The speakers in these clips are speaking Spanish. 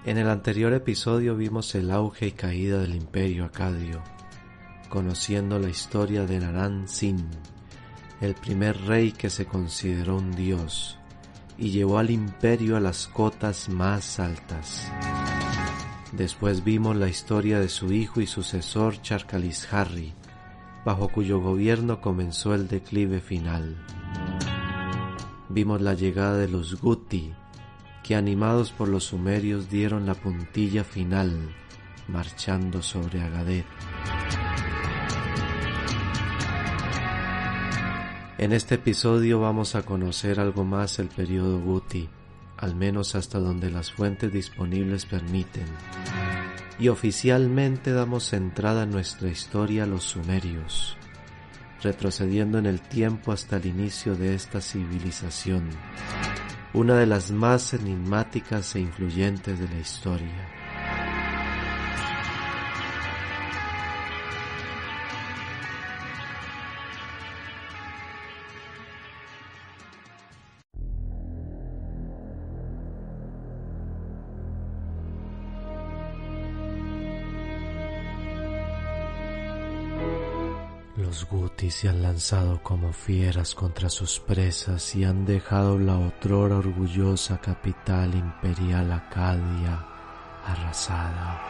En el anterior episodio vimos el auge y caída del Imperio Acadio, conociendo la historia de Naram-Sin, el primer rey que se consideró un dios y llevó al imperio a las cotas más altas. Después vimos la historia de su hijo y sucesor Charkalisharri, bajo cuyo gobierno comenzó el declive final. Vimos la llegada de los Guti, que animados por los sumerios dieron la puntilla final, marchando sobre Agadir. En este episodio vamos a conocer algo más el periodo Guti, al menos hasta donde las fuentes disponibles permiten, y oficialmente damos entrada a nuestra historia a los sumerios, retrocediendo en el tiempo hasta el inicio de esta civilización, una de las más enigmáticas e influyentes de la historia. Los Guti se han lanzado como fieras contra sus presas y han dejado la otrora orgullosa capital imperial Acadia arrasada.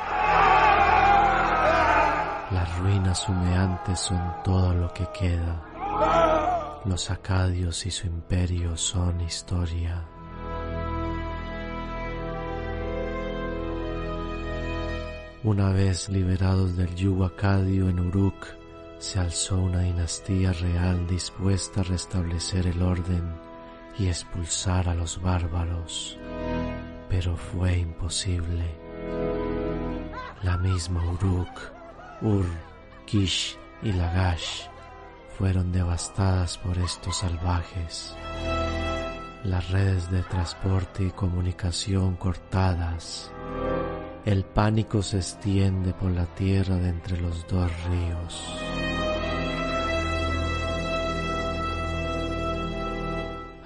Las ruinas humeantes son todo lo que queda. Los acadios y su imperio son historia. Una vez liberados del yugo acadio en Uruk, se alzó una dinastía real dispuesta a restablecer el orden y expulsar a los bárbaros, pero fue imposible. La misma Uruk, Ur, Kish y Lagash fueron devastadas por estos salvajes. Las redes de transporte y comunicación cortadas. El pánico se extiende por la tierra de entre los dos ríos.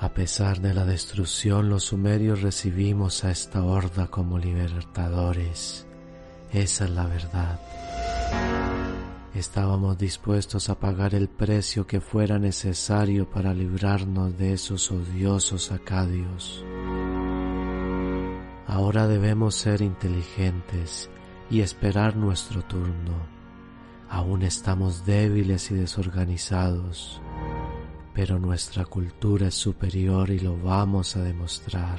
A pesar de la destrucción, los sumerios recibimos a esta horda como libertadores. Esa es la verdad. Estábamos dispuestos a pagar el precio que fuera necesario para librarnos de esos odiosos acadios. Ahora debemos ser inteligentes y esperar nuestro turno. Aún estamos débiles y desorganizados, pero nuestra cultura es superior y lo vamos a demostrar.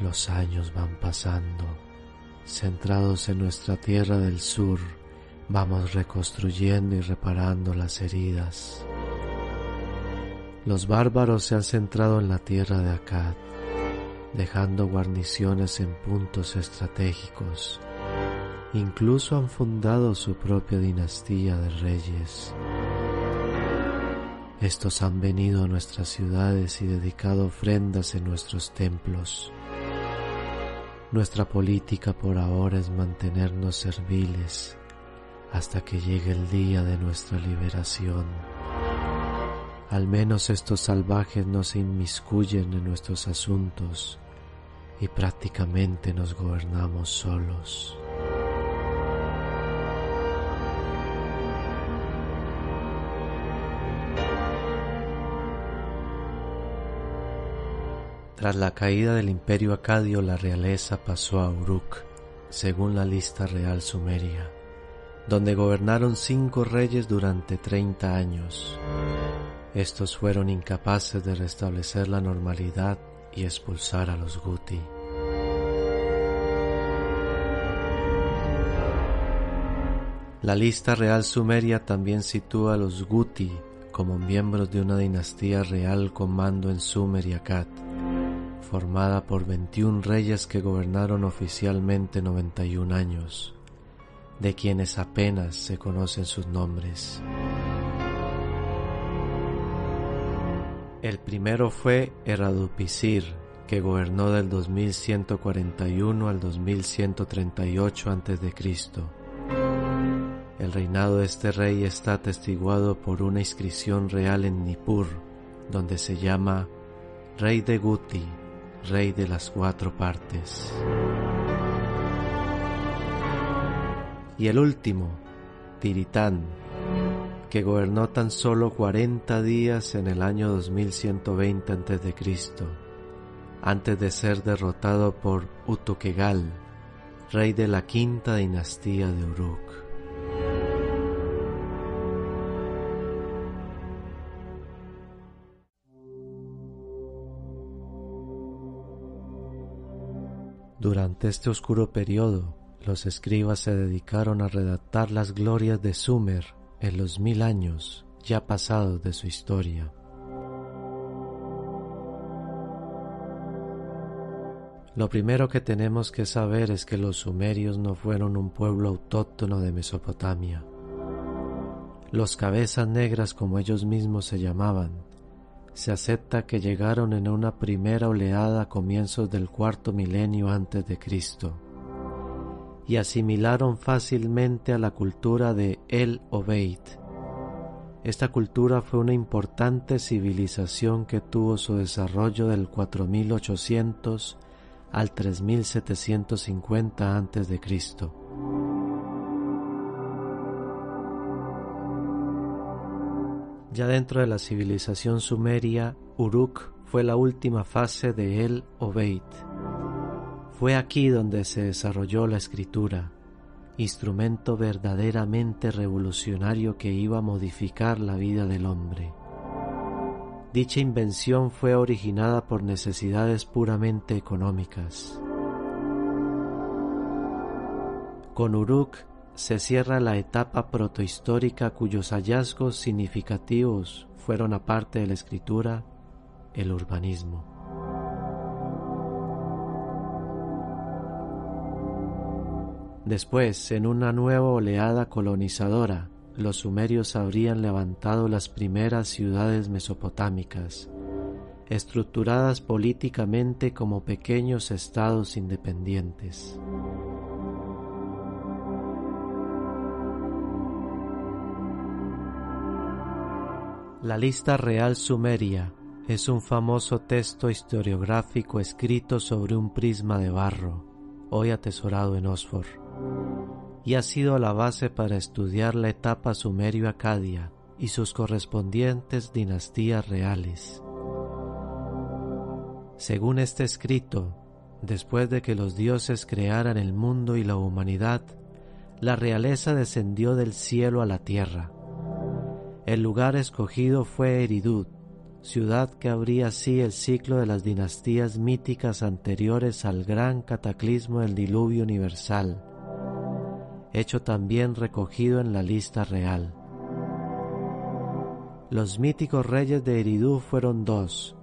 Los años van pasando. Centrados en nuestra tierra del sur, vamos reconstruyendo y reparando las heridas. Los bárbaros se han centrado en la tierra de Akkad, dejando guarniciones en puntos estratégicos. Incluso han fundado su propia dinastía de reyes. Estos han venido a nuestras ciudades y dedicado ofrendas en nuestros templos. Nuestra política por ahora es mantenernos serviles hasta que llegue el día de nuestra liberación. Al menos estos salvajes no se inmiscuyen en nuestros asuntos y prácticamente nos gobernamos solos. Tras la caída del Imperio Acadio, la realeza pasó a Uruk, según la lista real sumeria, donde gobernaron 5 reyes durante 30 años. Estos fueron incapaces de restablecer la normalidad y expulsar a los Guti. La lista real sumeria también sitúa a los Guti como miembros de una dinastía real con mando en Sumer y Akkad, formada por 21 reyes que gobernaron oficialmente 91 años, de quienes apenas se conocen sus nombres. El primero fue Erradupisir, que gobernó del 2141 al 2138 a.C. El reinado de este rey está atestiguado por una inscripción real en Nippur, donde se llama rey de Guti, rey de las 4 partes. Y el último, Tiritán, que gobernó tan solo 40 días en el año 2120 a.C., antes de ser derrotado por Utukegal, rey de la 5ª dinastía de Uruk. Durante este oscuro periodo, los escribas se dedicaron a redactar las glorias de Sumer en los 1000 años ya pasados de su historia. Lo primero que tenemos que saber es que los sumerios no fueron un pueblo autóctono de Mesopotamia. Los cabezas negras, como ellos mismos se llamaban, se acepta que llegaron en una primera oleada a comienzos del 4º milenio antes de Cristo y asimilaron fácilmente a la cultura de El Obeid. Esta cultura fue una importante civilización que tuvo su desarrollo del 4800 al 3750 a.C. Ya dentro de la civilización sumeria, Uruk fue la última fase de El Obeid. Fue aquí donde se desarrolló la escritura, instrumento verdaderamente revolucionario que iba a modificar la vida del hombre. Dicha invención fue originada por necesidades puramente económicas. Con Uruk se cierra la etapa protohistórica cuyos hallazgos significativos fueron, aparte de la escritura, el urbanismo. Después, en una nueva oleada colonizadora, los sumerios habrían levantado las primeras ciudades mesopotámicas, estructuradas políticamente como pequeños estados independientes. La Lista Real Sumeria es un famoso texto historiográfico escrito sobre un prisma de barro, hoy atesorado en Oxford, y ha sido la base para estudiar la etapa sumerio-acadia y sus correspondientes dinastías reales. Según este escrito, después de que los dioses crearan el mundo y la humanidad, la realeza descendió del cielo a la tierra. El lugar escogido fue Eridud, ciudad que abría así el ciclo de las dinastías míticas anteriores al gran cataclismo del diluvio universal, hecho también recogido en la Lista Real. Los míticos reyes de Eridud fueron 2,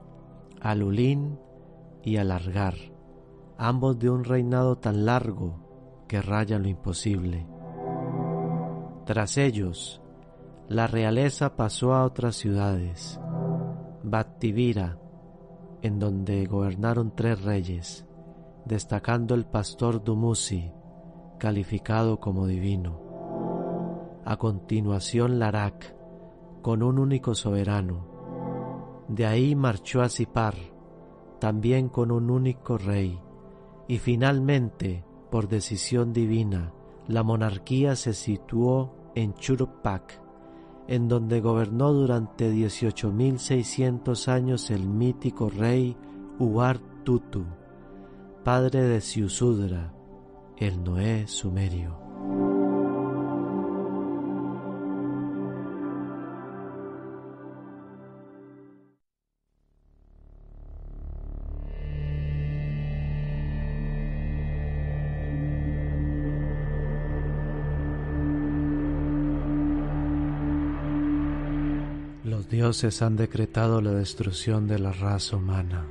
Alulín y Alargar, ambos de un reinado tan largo que raya lo imposible. Tras ellos, la realeza pasó a otras ciudades, Battivira, en donde gobernaron 3 reyes, destacando el pastor Dumuzi, calificado como divino. A continuación Larak, con un único soberano. De ahí marchó a Sipar, también con un único rey, y finalmente, por decisión divina, la monarquía se situó en Churuppak, en donde gobernó durante 18.600 años el mítico rey Uar-Tutu, padre de Ziusudra, el Noé sumerio. Los dioses han decretado la destrucción de la raza humana.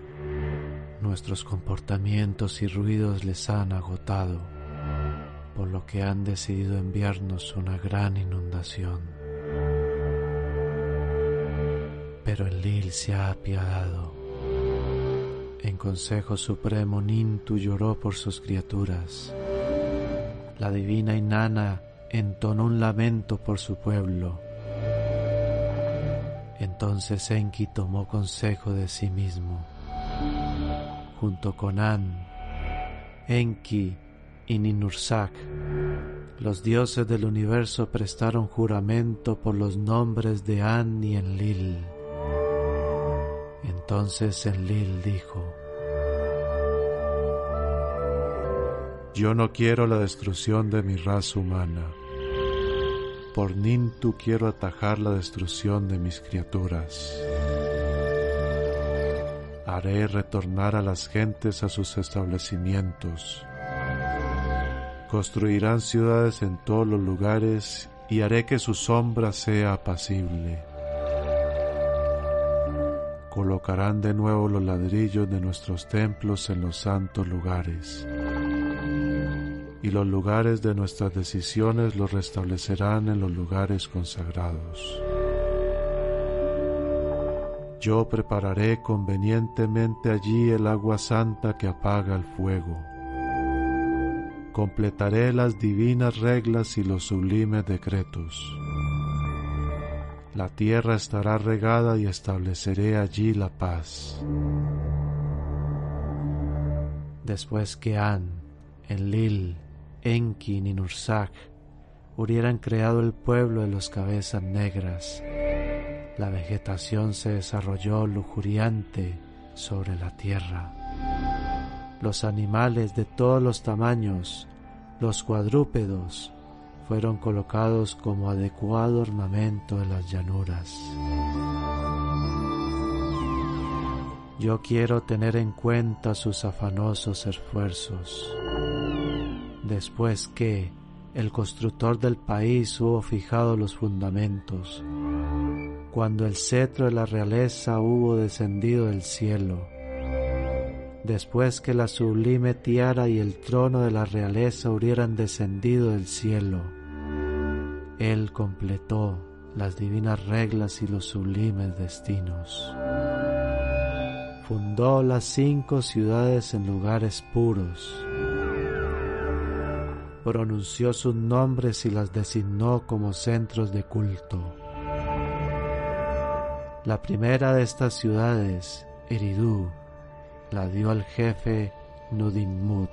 Nuestros comportamientos y ruidos les han agotado, por lo que han decidido enviarnos una gran inundación. Pero Enlil se ha apiadado. En Consejo Supremo Nintu lloró por sus criaturas. La divina Inanna entonó un lamento por su pueblo. Entonces Enki tomó consejo de sí mismo junto con An, Enki y Ninursak, los dioses del universo prestaron juramento por los nombres de An y Enlil. Entonces Enlil dijo: Yo no quiero la destrucción de mi raza humana. Por Nintu quiero atajar la destrucción de mis criaturas. Haré retornar a las gentes a sus establecimientos. Construirán ciudades en todos los lugares y haré que su sombra sea apacible. Colocarán de nuevo los ladrillos de nuestros templos en los santos lugares, y los lugares de nuestras decisiones los restablecerán en los lugares consagrados. Yo prepararé convenientemente allí el agua santa que apaga el fuego. Completaré las divinas reglas y los sublimes decretos. La tierra estará regada y estableceré allí la paz. Después que An, Enlil, Enki y Ninursak hubieran creado el pueblo de los cabezas negras, la vegetación se desarrolló lujuriante sobre la tierra. Los animales de todos los tamaños, los cuadrúpedos, fueron colocados como adecuado ornamento de las llanuras. Yo quiero tener en cuenta sus afanosos esfuerzos. Después que el constructor del país hubo fijado los fundamentos, cuando el cetro de la realeza hubo descendido del cielo, después que la sublime tiara y el trono de la realeza hubieran descendido del cielo, Él completó las divinas reglas y los sublimes destinos. Fundó las 5 ciudades en lugares puros, pronunció sus nombres y las designó como centros de culto. La primera de estas ciudades, Eridu, la dio al jefe Nudimmud.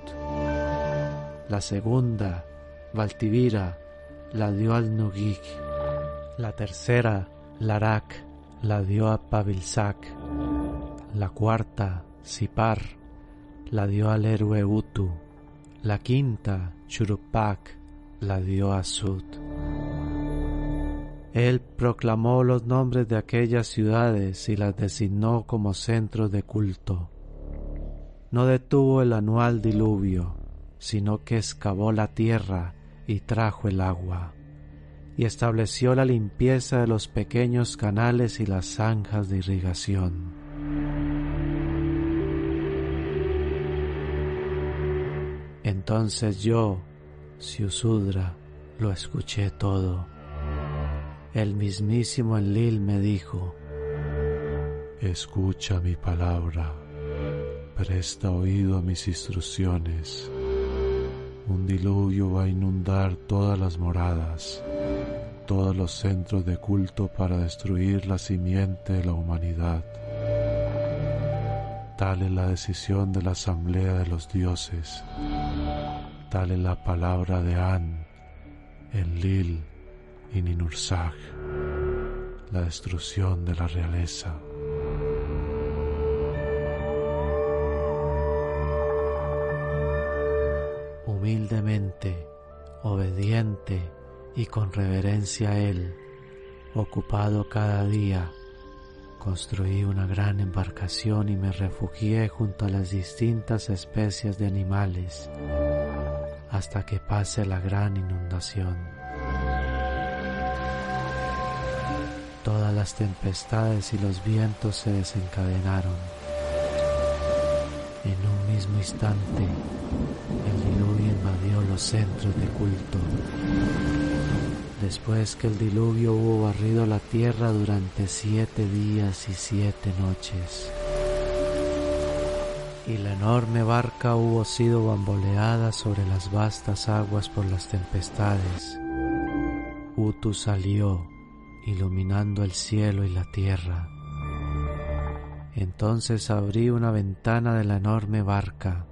La segunda, Valtivira, la dio al Nugik. La tercera, Larak, la dio a Pavilsak. La cuarta, Sipar, la dio al héroe Utu. La quinta, Churupak, la dio a Sud. Él proclamó los nombres de aquellas ciudades y las designó como centros de culto. No detuvo el anual diluvio, sino que excavó la tierra y trajo el agua, y estableció la limpieza de los pequeños canales y las zanjas de irrigación. Entonces yo, Siusudra, lo escuché todo. El mismísimo Enlil me dijo: Escucha mi palabra, presta oído a mis instrucciones. Un diluvio va a inundar todas las moradas, todos los centros de culto para destruir la simiente de la humanidad. Tal es la decisión de la asamblea de los dioses. Tal es la palabra de An, Enlil y Ninursak, la destrucción de la realeza. Humildemente, obediente y con reverencia a Él, ocupado cada día, construí una gran embarcación y me refugié junto a las distintas especies de animales hasta que pase la gran inundación. Todas las tempestades y los vientos se desencadenaron. En un mismo instante, el diluvio invadió los centros de culto. Después que el diluvio hubo barrido la tierra durante 7 días y 7 noches, y la enorme barca hubo sido bamboleada sobre las vastas aguas por las tempestades, Utu salió, iluminando el cielo y la tierra. Entonces abrí una ventana de la enorme barca,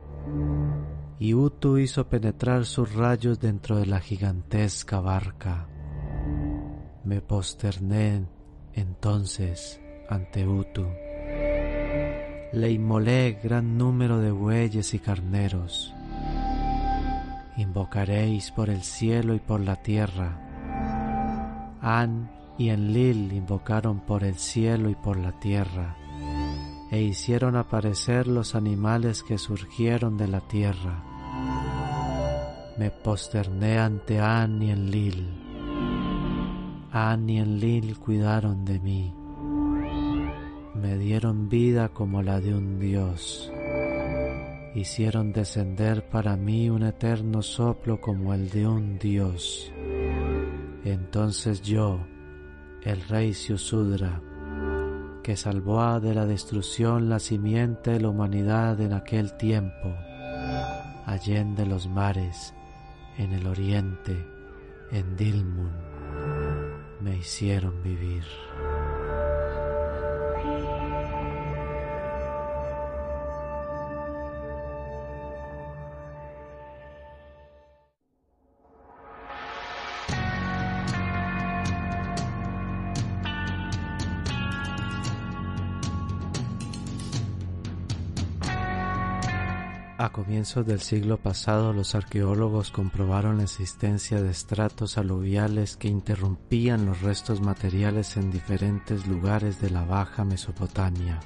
y Utu hizo penetrar sus rayos dentro de la gigantesca barca. Me posterné entonces ante Utu. Le inmolé gran número de bueyes y carneros. Invocaréis por el cielo y por la tierra. An y Enlil invocaron por el cielo y por la tierra, e hicieron aparecer los animales que surgieron de la tierra. Me posterné ante An y Enlil. An y Enlil cuidaron de mí. Me dieron vida como la de un dios. Hicieron descender para mí un eterno soplo como el de un dios. Entonces yo, el rey Siusudra, que salvó de la destrucción la simiente de la humanidad en aquel tiempo, allende los mares, en el oriente, en Dilmun, me hicieron vivir. A comienzos del siglo pasado, los arqueólogos comprobaron la existencia de estratos aluviales que interrumpían los restos materiales en diferentes lugares de la Baja Mesopotamia: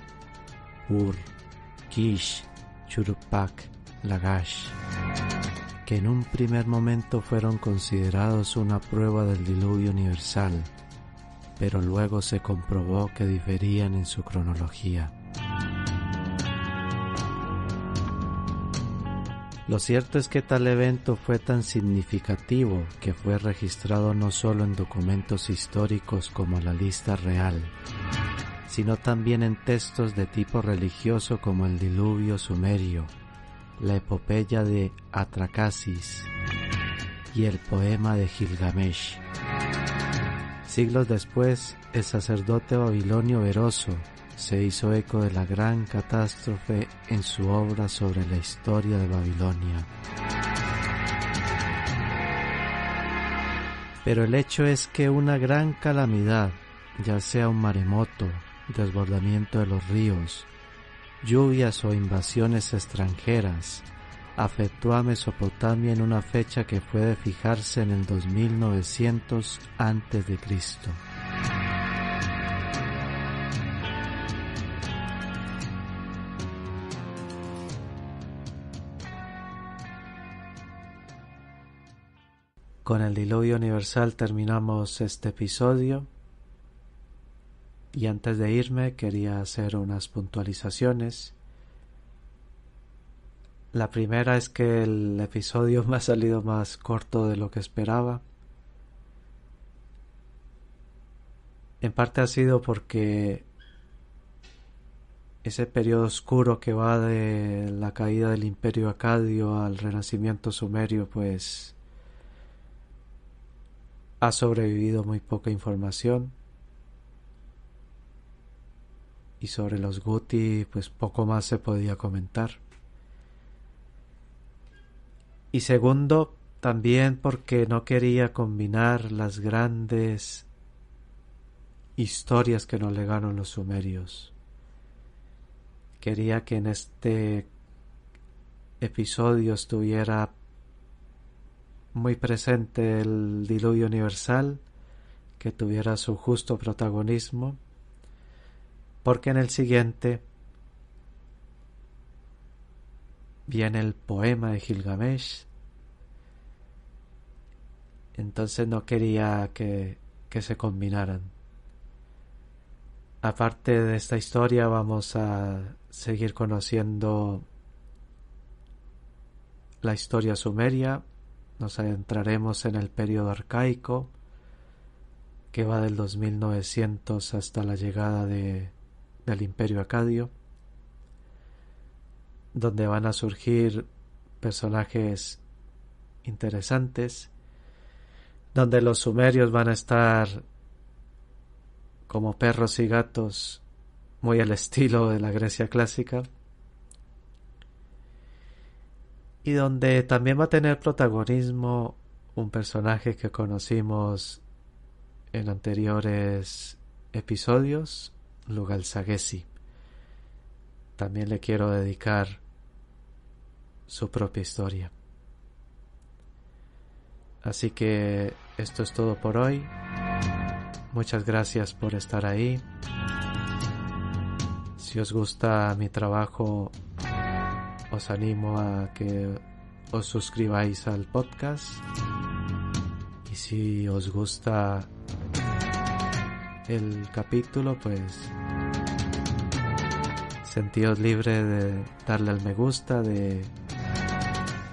Ur, Kish, Churuppak, Lagash, que en un primer momento fueron considerados una prueba del diluvio universal, pero luego se comprobó que diferían en su cronología. Lo cierto es que tal evento fue tan significativo que fue registrado no solo en documentos históricos como la lista real, sino también en textos de tipo religioso como el diluvio sumerio, la epopeya de Atrahasis y el poema de Gilgamesh. Siglos después, el sacerdote babilonio Beroso se hizo eco de la gran catástrofe en su obra sobre la historia de Babilonia. Pero el hecho es que una gran calamidad, ya sea un maremoto, desbordamiento de los ríos, lluvias o invasiones extranjeras, afectó a Mesopotamia en una fecha que puede fijarse en el 2900 a.C. Con el diluvio universal terminamos este episodio, y antes de irme quería hacer unas puntualizaciones. La primera es que el episodio me ha salido más corto de lo que esperaba. En parte ha sido porque ese periodo oscuro que va de la caída del Imperio Acadio al renacimiento sumerio, pues ha sobrevivido muy poca información, y sobre los Guti pues poco más se podía comentar. Y segundo, también porque no quería combinar las grandes historias que nos legaron los sumerios. Quería que en este episodio estuviera muy presente el diluvio universal, que tuviera su justo protagonismo, porque en el siguiente viene el poema de Gilgamesh. Entonces no quería que se combinaran. Aparte de esta historia, vamos a seguir conociendo la historia sumeria. Nos adentraremos en el periodo arcaico, que va del 2900 hasta la llegada del Imperio Acadio, donde van a surgir personajes interesantes, donde los sumerios van a estar como perros y gatos muy al estilo de la Grecia clásica, y donde también va a tener protagonismo un personaje que conocimos en anteriores episodios, Lugal Sagesi. También le quiero dedicar su propia historia. Así que esto es todo por hoy. Muchas gracias por estar ahí. Si os gusta mi trabajo, os animo a que os suscribáis al podcast. Y si os gusta el capítulo, pues sentíos libre de darle al me gusta, de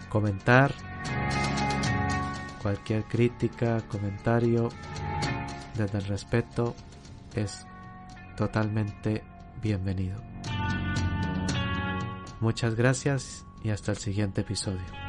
comentar. Cualquier crítica, comentario, desde el respeto, es totalmente bienvenido. Muchas gracias y hasta el siguiente episodio.